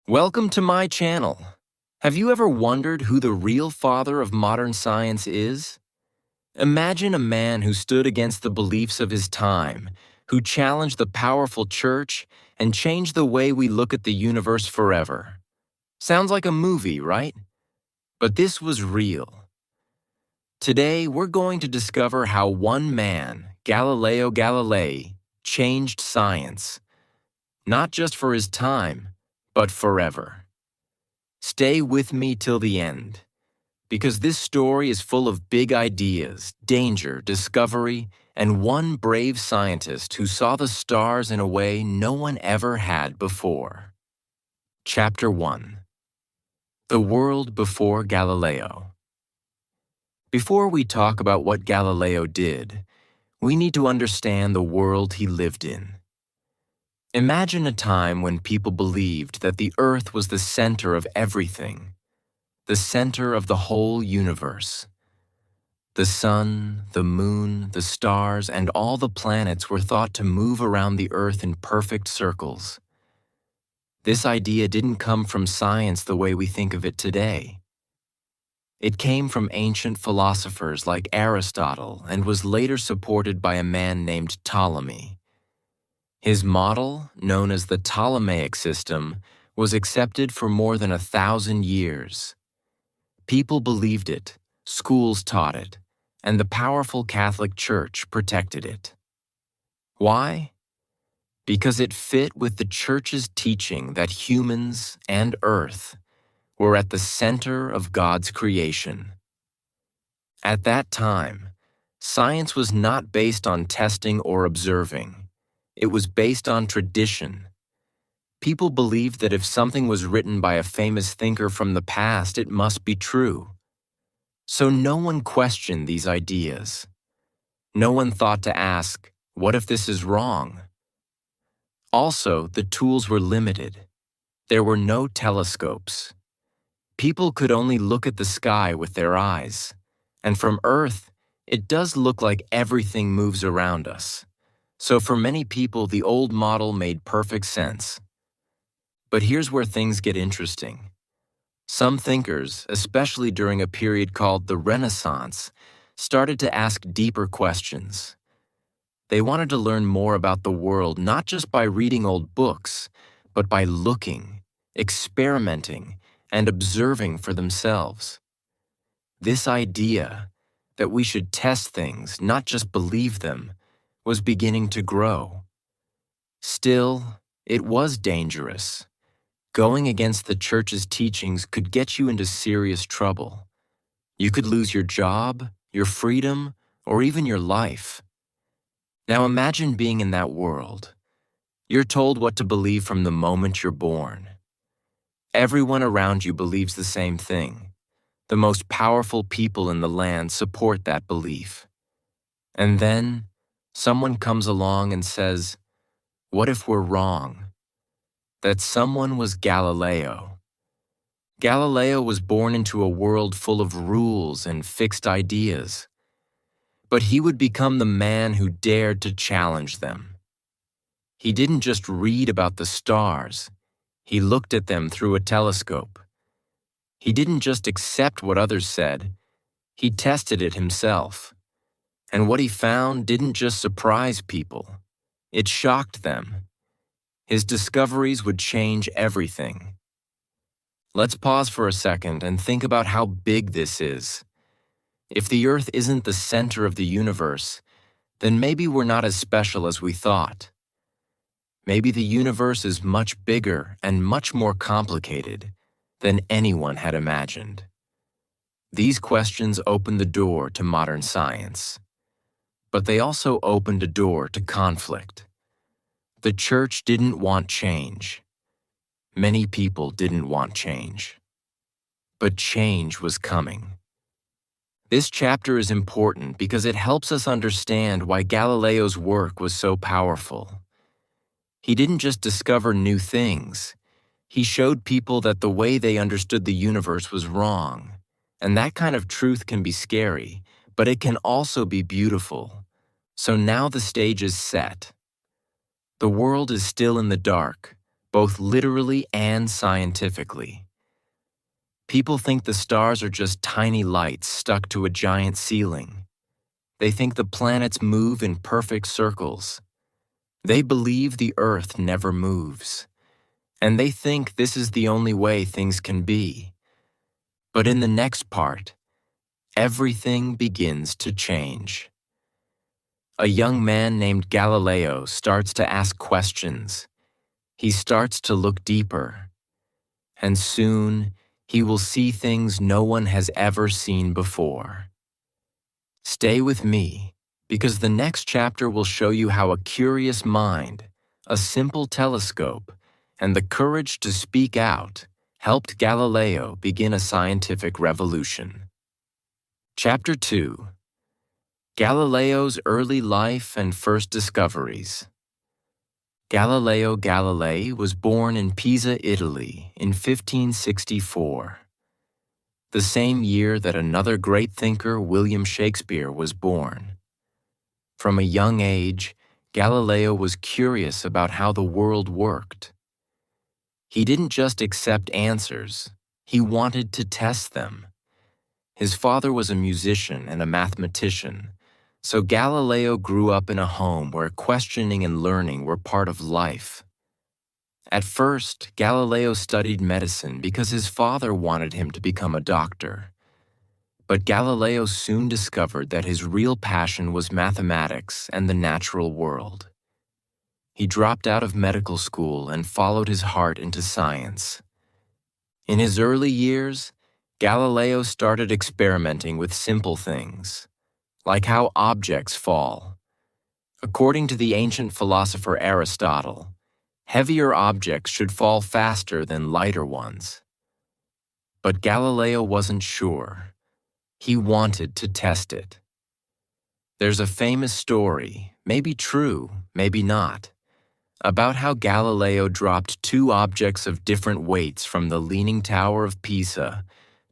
Welcome to my channel. Have you ever wondered who the real father of modern science is? Imagine a man who stood against the beliefs of his time, who challenged the powerful church and changed the way we look at the universe forever. Sounds like a movie, right? But this was real. Today, we're going to discover how one man, Galileo Galilei, changed science, not just for his time, but forever. Stay with me till the end, because this story is full of big ideas, danger, discovery, and one brave scientist who saw the stars in a way no one ever had before. Chapter 1. The World Before Galileo. Before we talk about what Galileo did, we need to understand the world he lived in. Imagine a time when people believed that the Earth was the center of everything, the center of the whole universe. The sun, the moon, the stars, and all the planets were thought to move around the Earth in perfect circles. This idea didn't come from science the way we think of it today. It came from ancient philosophers like Aristotle and was later supported by a man named Ptolemy. His model, known as the Ptolemaic system, was accepted for more than 1,000 years. People believed it, schools taught it, and the powerful Catholic Church protected it. Why? Because it fit with the Church's teaching that humans and Earth were at the center of God's creation. At that time, science was not based on testing or observing. It was based on tradition. People believed that if something was written by a famous thinker from the past, it must be true. So no one questioned these ideas. No one thought to ask, what if this is wrong? Also, the tools were limited. There were no telescopes. People could only look at the sky with their eyes. And from Earth, it does look like everything moves around us. So for many people, the old model made perfect sense. But here's where things get interesting. Some thinkers, especially during a period called the Renaissance, started to ask deeper questions. They wanted to learn more about the world not just by reading old books, but by looking, experimenting, and observing for themselves. This idea that we should test things, not just believe them, was beginning to grow. Still, it was dangerous. Going against the Church's teachings could get you into serious trouble. You could lose your job, your freedom, or even your life. Now imagine being in that world. You're told what to believe from the moment you're born. Everyone around you believes the same thing. The most powerful people in the land support that belief. And then, someone comes along and says, what if we're wrong? That someone was Galileo. Galileo was born into a world full of rules and fixed ideas. But he would become the man who dared to challenge them. He didn't just read about the stars. He looked at them through a telescope. He didn't just accept what others said. He tested it himself. And what he found didn't just surprise people. It shocked them. His discoveries would change everything. Let's pause for a second and think about how big this is. If the Earth isn't the center of the universe, then maybe we're not as special as we thought. Maybe the universe is much bigger and much more complicated than anyone had imagined. These questions opened the door to modern science. But they also opened a door to conflict. The Church didn't want change. Many people didn't want change. But change was coming. This chapter is important because it helps us understand why Galileo's work was so powerful. He didn't just discover new things. He showed people that the way they understood the universe was wrong. And that kind of truth can be scary, but it can also be beautiful. So now the stage is set. The world is still in the dark, both literally and scientifically. People think the stars are just tiny lights stuck to a giant ceiling. They think the planets move in perfect circles. They believe the Earth never moves. And they think this is the only way things can be. But in the next part, everything begins to change. A young man named Galileo starts to ask questions. He starts to look deeper. And soon, he will see things no one has ever seen before. Stay with me, because the next chapter will show you how a curious mind, a simple telescope, and the courage to speak out helped Galileo begin a scientific revolution. Chapter 2: Galileo's Early Life and First Discoveries. Galileo Galilei was born in Pisa, Italy, in 1564, the same year that another great thinker, William Shakespeare, was born. From a young age, Galileo was curious about how the world worked. He didn't just accept answers, he wanted to test them. His father was a musician and a mathematician, so Galileo grew up in a home where questioning and learning were part of life. At first, Galileo studied medicine because his father wanted him to become a doctor. But Galileo soon discovered that his real passion was mathematics and the natural world. He dropped out of medical school and followed his heart into science. In his early years, Galileo started experimenting with simple things, like how objects fall. According to the ancient philosopher Aristotle, heavier objects should fall faster than lighter ones. But Galileo wasn't sure. He wanted to test it. There's a famous story, maybe true, maybe not, about how Galileo dropped two objects of different weights from the Leaning Tower of Pisa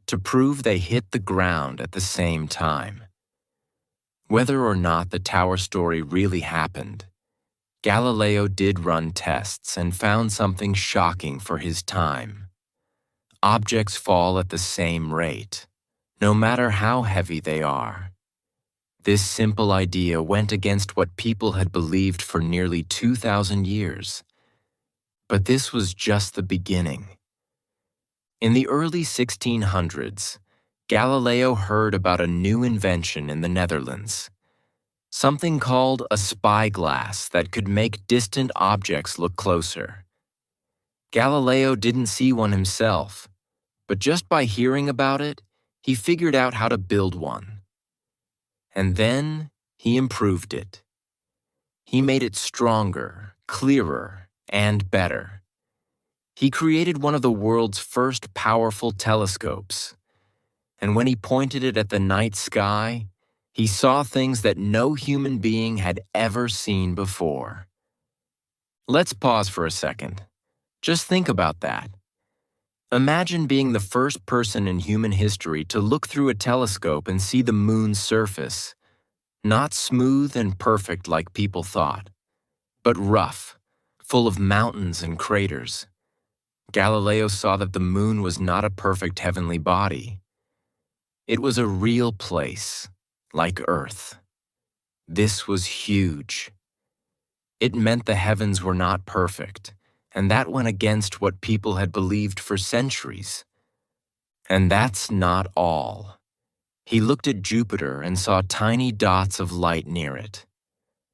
to prove they hit the ground at the same time. Whether or not the tower story really happened, Galileo did run tests and found something shocking for his time. Objects fall at the same rate, no matter how heavy they are. This simple idea went against what people had believed for nearly 2,000 years. But this was just the beginning. In the early 1600s, Galileo heard about a new invention in the Netherlands, something called a spyglass that could make distant objects look closer. Galileo didn't see one himself, but just by hearing about it, he figured out how to build one. And then he improved it. He made it stronger, clearer, and better. He created one of the world's first powerful telescopes. And when he pointed it at the night sky, he saw things that no human being had ever seen before. Let's pause for a second. Just think about that. Imagine being the first person in human history to look through a telescope and see the moon's surface. Not smooth and perfect like people thought, but rough, full of mountains and craters. Galileo saw that the moon was not a perfect heavenly body. It was a real place, like Earth. This was huge. It meant the heavens were not perfect, and that went against what people had believed for centuries. And that's not all. He looked at Jupiter and saw tiny dots of light near it.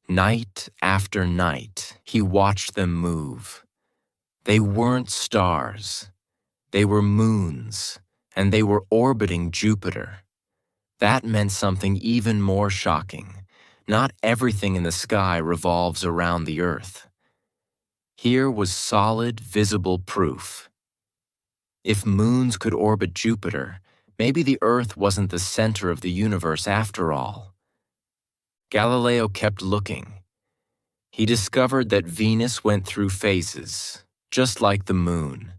Night after night, he watched them move. They weren't stars. They were moons, and they were orbiting Jupiter. That meant something even more shocking. Not everything in the sky revolves around the Earth. Here was solid, visible proof. If moons could orbit Jupiter, maybe the Earth wasn't the center of the universe after all. Galileo kept looking. He discovered that Venus went through phases, just like the moon.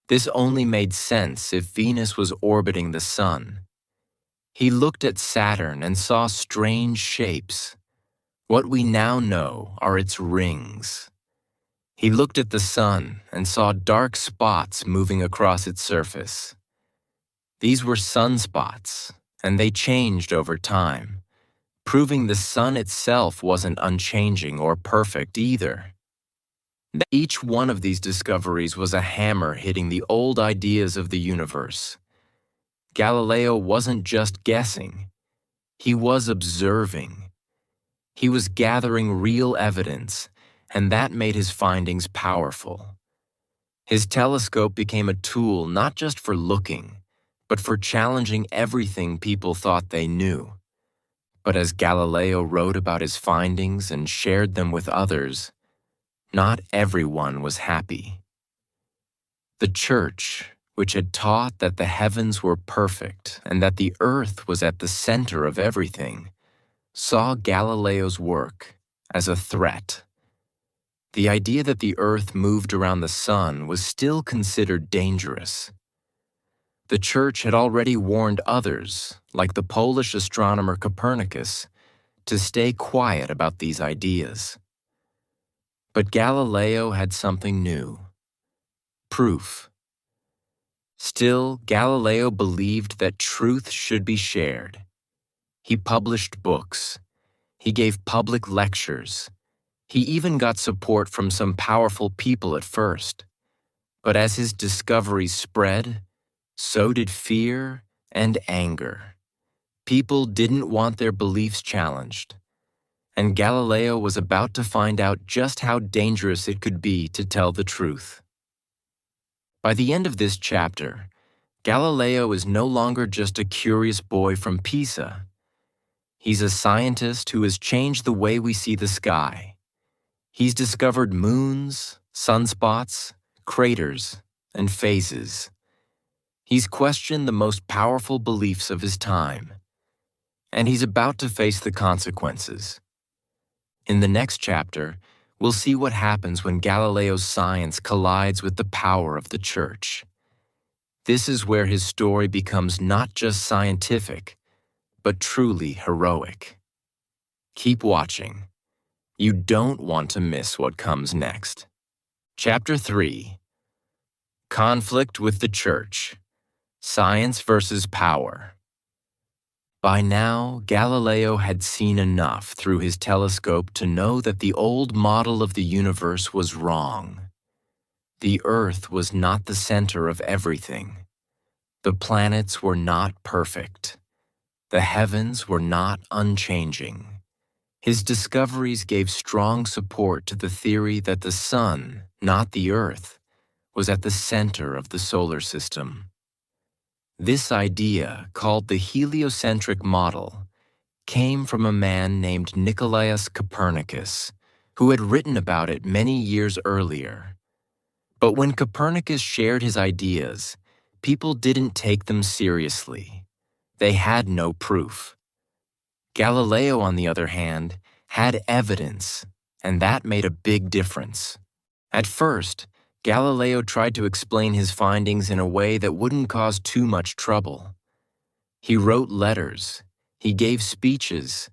This only made sense if Venus was orbiting the sun. He looked at Saturn and saw strange shapes. What we now know are its rings. He looked at the sun and saw dark spots moving across its surface. These were sunspots, and they changed over time, proving the sun itself wasn't unchanging or perfect either. Each one of these discoveries was a hammer hitting the old ideas of the universe. Galileo wasn't just guessing, he was observing. He was gathering real evidence, and that made his findings powerful. His telescope became a tool not just for looking, but for challenging everything people thought they knew. But as Galileo wrote about his findings and shared them with others, not everyone was happy. The Church, which had taught that the heavens were perfect and that the earth was at the center of everything, saw Galileo's work as a threat. The idea that the earth moved around the sun was still considered dangerous. The Church had already warned others, like the Polish astronomer Copernicus, to stay quiet about these ideas. But Galileo had something new: proof. Still, Galileo believed that truth should be shared. He published books. He gave public lectures. He even got support from some powerful people at first. But as his discoveries spread, so did fear and anger. People didn't want their beliefs challenged, and Galileo was about to find out just how dangerous it could be to tell the truth. By the end of this chapter, Galileo is no longer just a curious boy from Pisa. He's a scientist who has changed the way we see the sky. He's discovered moons, sunspots, craters, and phases. He's questioned the most powerful beliefs of his time, and he's about to face the consequences. In the next chapter, we'll see what happens when Galileo's science collides with the power of the Church. This is where his story becomes not just scientific, but truly heroic. Keep watching. You don't want to miss what comes next. Chapter 3: Conflict with the Church. Science versus power. By now, Galileo had seen enough through his telescope to know that the old model of the universe was wrong. The Earth was not the center of everything. The planets were not perfect. The heavens were not unchanging. His discoveries gave strong support to the theory that the sun, not the Earth, was at the center of the solar system. This idea, called the heliocentric model, came from a man named Nicolaus Copernicus, who had written about it many years earlier. But when Copernicus shared his ideas, people didn't take them seriously. They had no proof. Galileo, on the other hand, had evidence, and that made a big difference. At first, Galileo tried to explain his findings in a way that wouldn't cause too much trouble. He wrote letters, he gave speeches,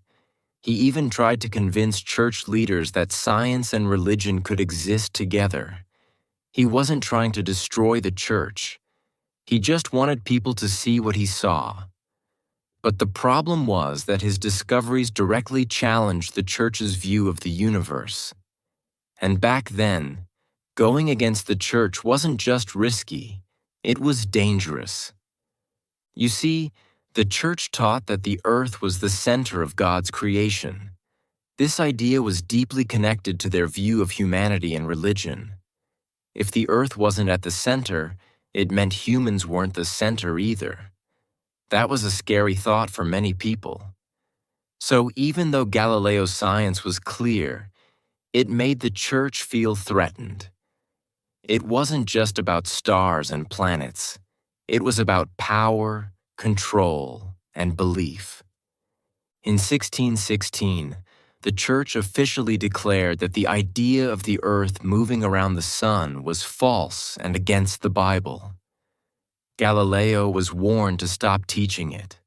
he even tried to convince church leaders that science and religion could exist together. He wasn't trying to destroy the church. He just wanted people to see what he saw. But the problem was that his discoveries directly challenged the church's view of the universe. And back then, going against the church wasn't just risky, it was dangerous. You see, the church taught that the earth was the center of God's creation. This idea was deeply connected to their view of humanity and religion. If the earth wasn't at the center, it meant humans weren't the center either. That was a scary thought for many people. So even though Galileo's science was clear, it made the church feel threatened. It wasn't just about stars and planets. It was about power, control, and belief. In 1616, the church officially declared that the idea of the earth moving around the sun was false and against the Bible. Galileo was warned to stop teaching it.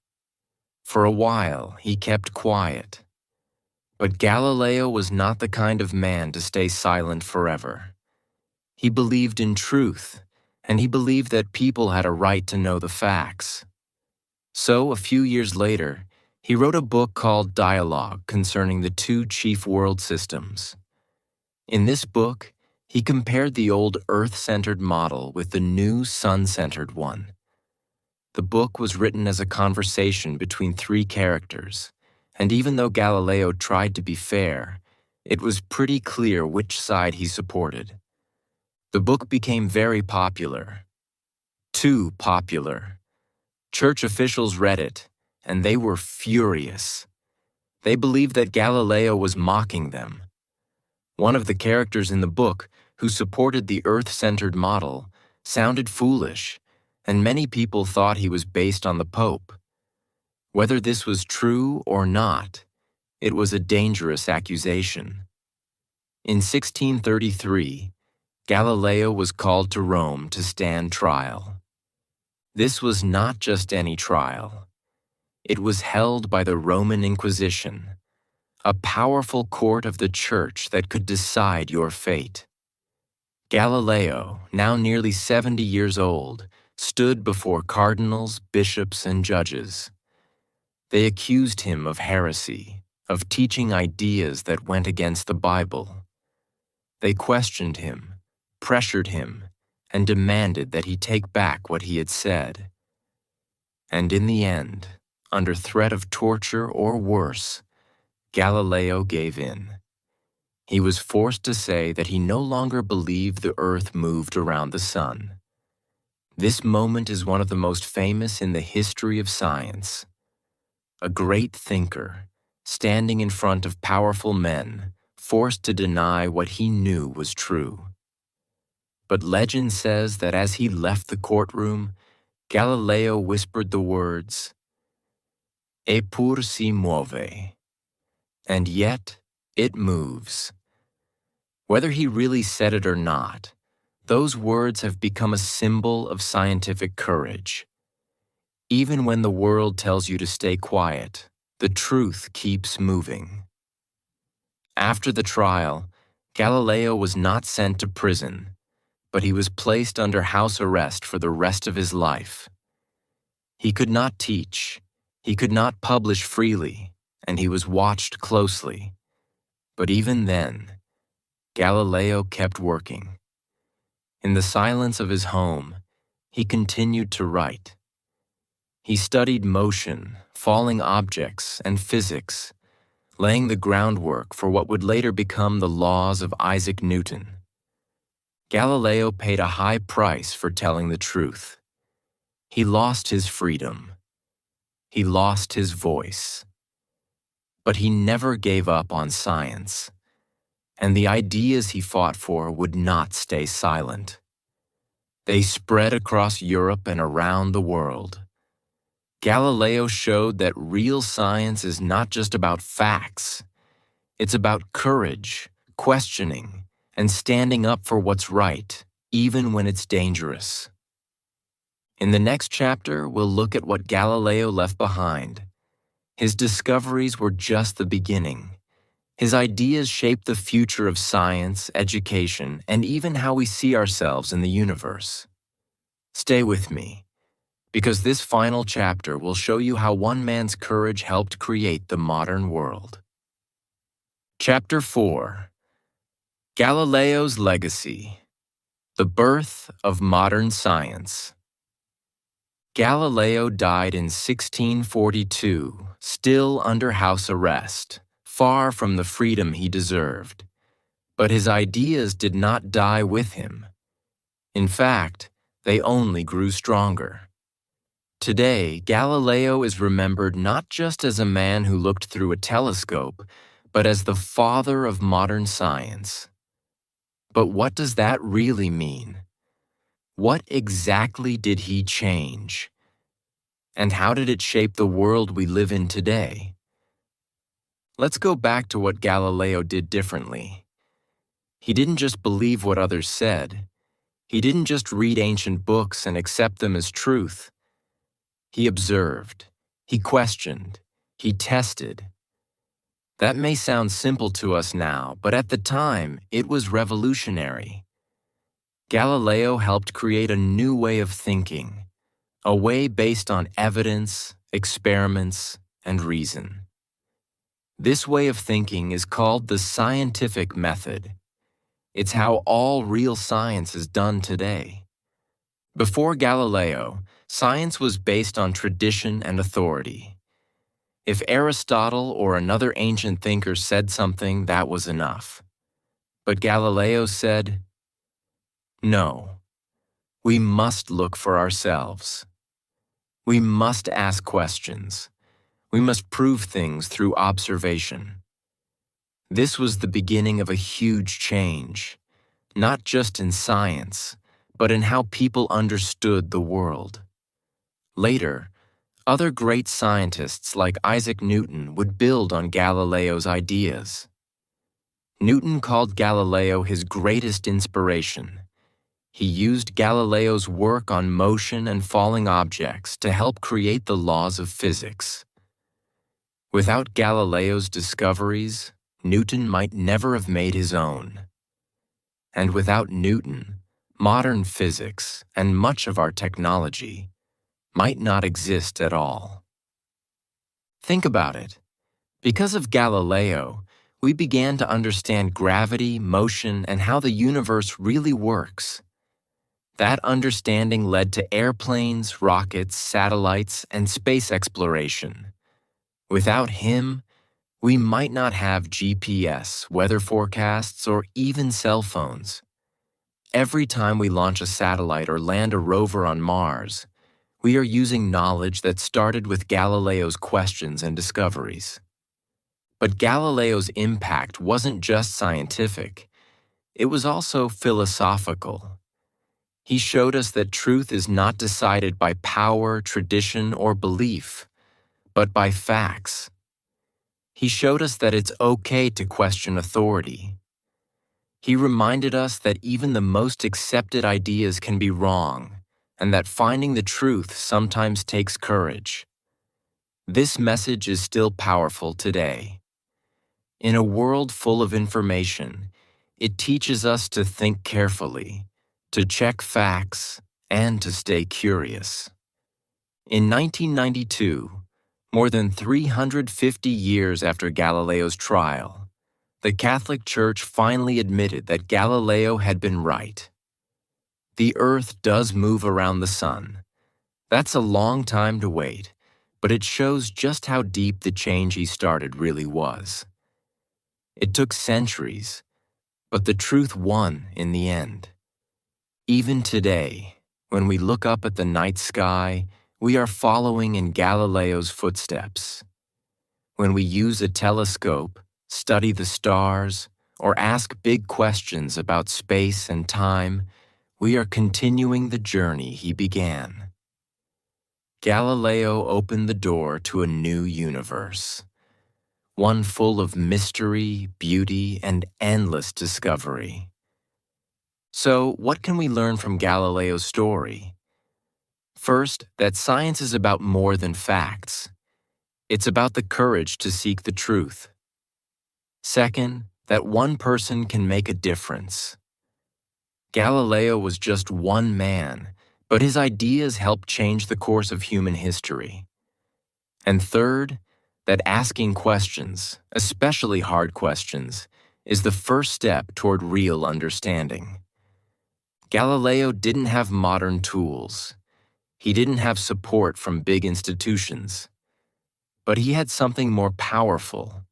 For a while, he kept quiet. But Galileo was not the kind of man to stay silent forever. He believed in truth, and he believed that people had a right to know the facts. So, a few years later, he wrote a book called Dialogue concerning the two chief world systems. In this book, he compared the old Earth-centered model with the new Sun-centered one. The book was written as a conversation between three characters, and even though Galileo tried to be fair, it was pretty clear which side he supported. The book became very popular. Too popular. Church officials read it, and they were furious. They believed that Galileo was mocking them. One of the characters in the book, who supported the Earth-centered model, sounded foolish, and many people thought he was based on the Pope. Whether this was true or not, it was a dangerous accusation. In 1633, Galileo was called to Rome to stand trial. This was not just any trial. It was held by the Roman Inquisition, a powerful court of the Church that could decide your fate. Galileo, now nearly 70 years old, stood before cardinals, bishops, and judges. They accused him of heresy, of teaching ideas that went against the Bible. They questioned him, pressured him, and demanded that he take back what he had said. And in the end, under threat of torture or worse, Galileo gave in. He was forced to say that he no longer believed the earth moved around the sun. This moment is one of the most famous in the history of science. A great thinker, standing in front of powerful men, forced to deny what he knew was true. But legend says that as he left the courtroom, Galileo whispered the words, "Eppur si muove," and yet it moves. Whether he really said it or not, those words have become a symbol of scientific courage. Even when the world tells you to stay quiet, the truth keeps moving. After the trial, Galileo was not sent to prison, but he was placed under house arrest for the rest of his life. He could not teach, he could not publish freely, and he was watched closely. But even then, Galileo kept working. In the silence of his home, he continued to write. He studied motion, falling objects, and physics, laying the groundwork for what would later become the laws of Isaac Newton. Galileo paid a high price for telling the truth. He lost his freedom. He lost his voice. But he never gave up on science, and the ideas he fought for would not stay silent. They spread across Europe and around the world. Galileo showed that real science is not just about facts. It's about courage, questioning, and standing up for what's right, even when it's dangerous. In the next chapter, we'll look at what Galileo left behind. His discoveries were just the beginning. His ideas shaped the future of science, education, and even how we see ourselves in the universe. Stay with me, because this final chapter will show you how one man's courage helped create the modern world. Chapter 4: Galileo's Legacy. The Birth of Modern Science. Galileo died in 1642, still under house arrest, far from the freedom he deserved. But his ideas did not die with him. In fact, they only grew stronger. Today, Galileo is remembered not just as a man who looked through a telescope, but as the father of modern science. But what does that really mean? What exactly did he change? And how did it shape the world we live in today? Let's go back to what Galileo did differently. He didn't just believe what others said. He didn't just read ancient books and accept them as truth. He observed, he questioned, he tested. That may sound simple to us now, but at the time, it was revolutionary. Galileo helped create a new way of thinking, a way based on evidence, experiments, and reason. This way of thinking is called the scientific method. It's how all real science is done today. Before Galileo, science was based on tradition and authority. If Aristotle or another ancient thinker said something, that was enough. But Galileo said, "No, we must look for ourselves. We must ask questions. We must prove things through observation." This was the beginning of a huge change, not just in science, but in how people understood the world. Later, other great scientists like Isaac Newton would build on Galileo's ideas. Newton called Galileo his greatest inspiration. He used Galileo's work on motion and falling objects to help create the laws of physics. Without Galileo's discoveries, Newton might never have made his own. And without Newton, modern physics and much of our technology might not exist at all. Think about it. Because of Galileo, we began to understand gravity, motion, and how the universe really works. That understanding led to airplanes, rockets, satellites, and space exploration. Without him, we might not have GPS, weather forecasts, or even cell phones. Every time we launch a satellite or land a rover on Mars, we are using knowledge that started with Galileo's questions and discoveries. But Galileo's impact wasn't just scientific, it was also philosophical. He showed us that truth is not decided by power, tradition, or belief, but by facts. He showed us that it's okay to question authority. He reminded us that even the most accepted ideas can be wrong, and that finding the truth sometimes takes courage. This message is still powerful today. In a world full of information, it teaches us to think carefully, to check facts, and to stay curious. In 1992, more than 350 years after Galileo's trial, the Catholic Church finally admitted that Galileo had been right. The Earth does move around the sun. That's a long time to wait, but it shows just how deep the change he started really was. It took centuries, but the truth won in the end. Even today, when we look up at the night sky, we are following in Galileo's footsteps. When we use a telescope, study the stars, or ask big questions about space and time, we are continuing the journey he began. Galileo opened the door to a new universe, one full of mystery, beauty, and endless discovery. So, what can we learn from Galileo's story? First, that science is about more than facts. It's about the courage to seek the truth. Second, that one person can make a difference. Galileo was just one man, but his ideas helped change the course of human history. And third, that asking questions, especially hard questions, is the first step toward real understanding. Galileo didn't have modern tools. He didn't have support from big institutions. But he had something more powerful: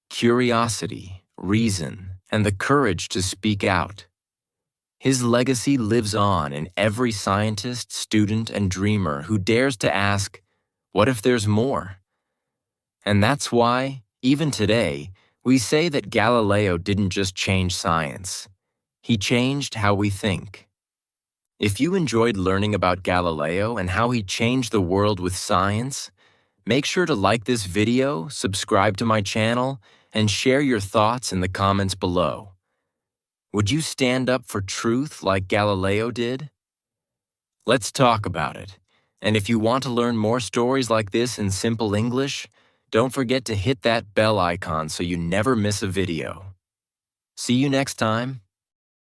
curiosity, reason, and the courage to speak out. His legacy lives on in every scientist, student, and dreamer who dares to ask, what if there's more? And that's why, even today, we say that Galileo didn't just change science. He changed how we think. If you enjoyed learning about Galileo and how he changed the world with science, make sure to like this video, subscribe to my channel, and share your thoughts in the comments below. Would you stand up for truth like Galileo did? Let's talk about it. And if you want to learn more stories like this in simple English, don't forget to hit that bell icon so you never miss a video. See you next time.